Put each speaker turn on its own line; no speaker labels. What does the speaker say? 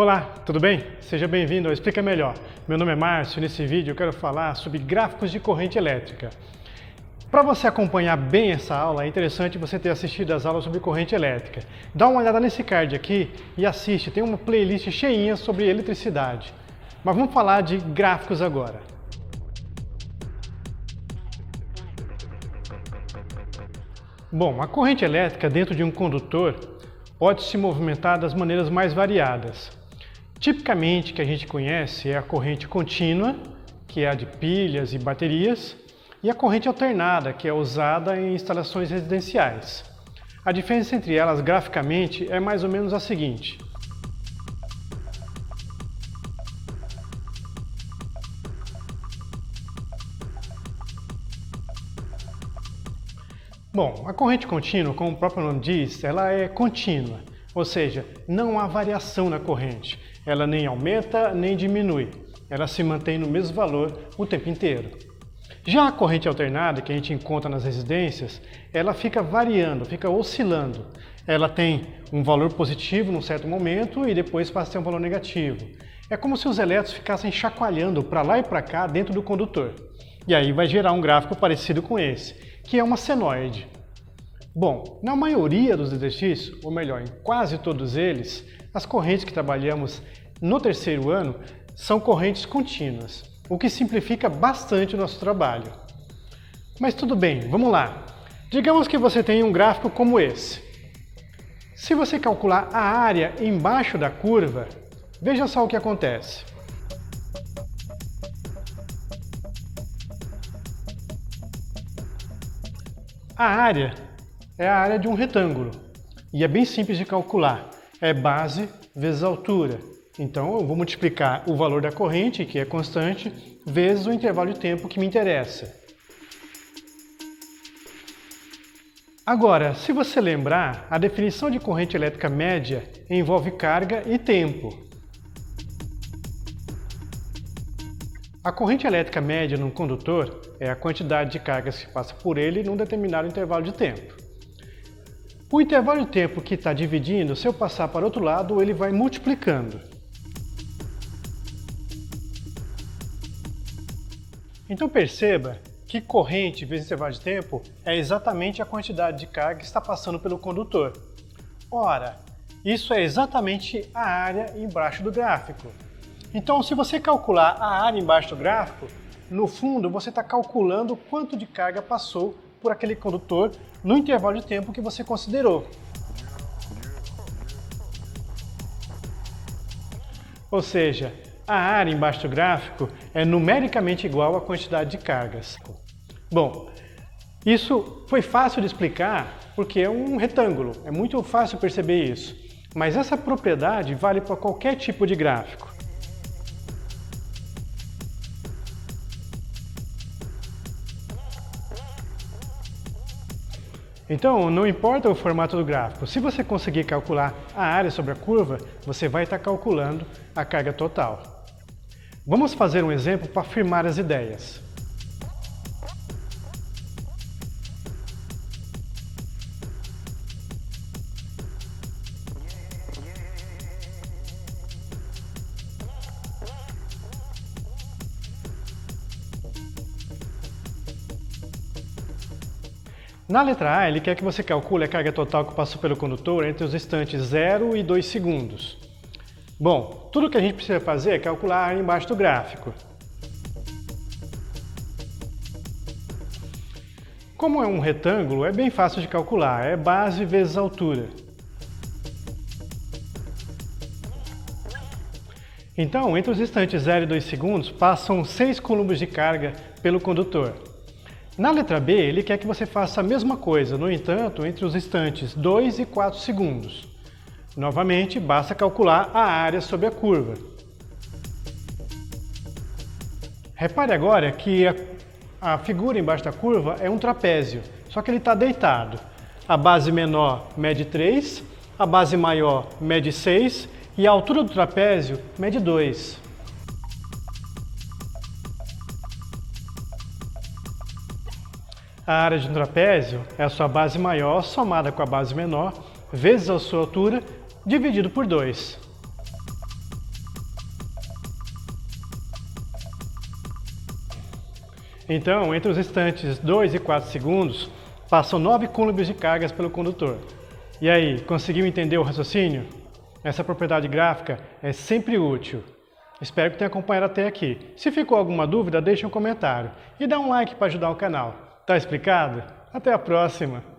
Olá, tudo bem? Seja bem-vindo ao Explica Melhor. Meu nome é Márcio e nesse vídeo eu quero falar sobre gráficos de corrente elétrica. Para você acompanhar bem essa aula, é interessante você ter assistido as aulas sobre corrente elétrica. Dá uma olhada nesse card aqui e assiste, tem uma playlist cheinha sobre eletricidade. Mas vamos falar de gráficos agora. Bom, a corrente elétrica dentro de um condutor pode se movimentar das maneiras mais variadas. Tipicamente, que a gente conhece é a corrente contínua, que é a de pilhas e baterias, e a corrente alternada, que é usada em instalações residenciais. A diferença entre elas, graficamente, é mais ou menos a seguinte. Bom, a corrente contínua, como o próprio nome diz, ela é contínua, ou seja, não há variação na corrente. Ela nem aumenta nem diminui, ela se mantém no mesmo valor o tempo inteiro. Já a corrente alternada, que a gente encontra nas residências, ela fica variando, fica oscilando. Ela tem um valor positivo num certo momento e depois passa a ter um valor negativo. É como se os elétrons ficassem chacoalhando para lá e para cá dentro do condutor. E aí vai gerar um gráfico parecido com esse, que é uma senoide. Bom, na maioria dos exercícios, ou melhor, em quase todos eles, as correntes que trabalhamos no terceiro ano são correntes contínuas, o que simplifica bastante o nosso trabalho. Mas tudo bem, vamos lá. Digamos que você tem um gráfico como esse. Se você calcular a área embaixo da curva, veja só o que acontece. A área é a área de um retângulo e é bem simples de calcular. É base vezes altura. Então eu vou multiplicar o valor da corrente, que é constante, vezes o intervalo de tempo que me interessa. Agora, se você lembrar, a definição de corrente elétrica média envolve carga e tempo. A corrente elétrica média num condutor é a quantidade de cargas que passa por ele num determinado intervalo de tempo. O intervalo de tempo que está dividindo, se eu passar para o outro lado, ele vai multiplicando. Então perceba que corrente vezes intervalo de tempo é exatamente a quantidade de carga que está passando pelo condutor. Ora, isso é exatamente a área embaixo do gráfico. Então, se você calcular a área embaixo do gráfico, no fundo você está calculando quanto de carga passou por aquele condutor no intervalo de tempo que você considerou. Ou seja, a área embaixo do gráfico é numericamente igual à quantidade de cargas. Bom, isso foi fácil de explicar porque é um retângulo, é muito fácil perceber isso. Mas essa propriedade vale para qualquer tipo de gráfico. Então, não importa o formato do gráfico, se você conseguir calcular a área sobre a curva, você vai estar calculando a carga total. Vamos fazer um exemplo para afirmar as ideias. Na letra A, ele quer que você calcule a carga total que passou pelo condutor entre os instantes 0 e 2 segundos. Bom, tudo que a gente precisa fazer é calcular a área embaixo do gráfico. Como é um retângulo, é bem fácil de calcular, é base vezes altura. Então, entre os instantes 0 e 2 segundos, passam 6 coulombs de carga pelo condutor. Na letra B, ele quer que você faça a mesma coisa, no entanto, entre os instantes 2 e 4 segundos. Novamente, basta calcular a área sobre a curva. Repare agora que a figura embaixo da curva é um trapézio, só que ele está deitado. A base menor mede 3, a base maior mede 6 e a altura do trapézio mede 2. A área de um trapézio é a sua base maior somada com a base menor vezes a sua altura dividido por 2. Então, entre os instantes 2 e 4 segundos, passam 9 coulombs de cargas pelo condutor. E aí, conseguiu entender o raciocínio? Essa propriedade gráfica é sempre útil. Espero que tenha acompanhado até aqui. Se ficou alguma dúvida, deixe um comentário e dá um like para ajudar o canal. Tá explicado? Até a próxima!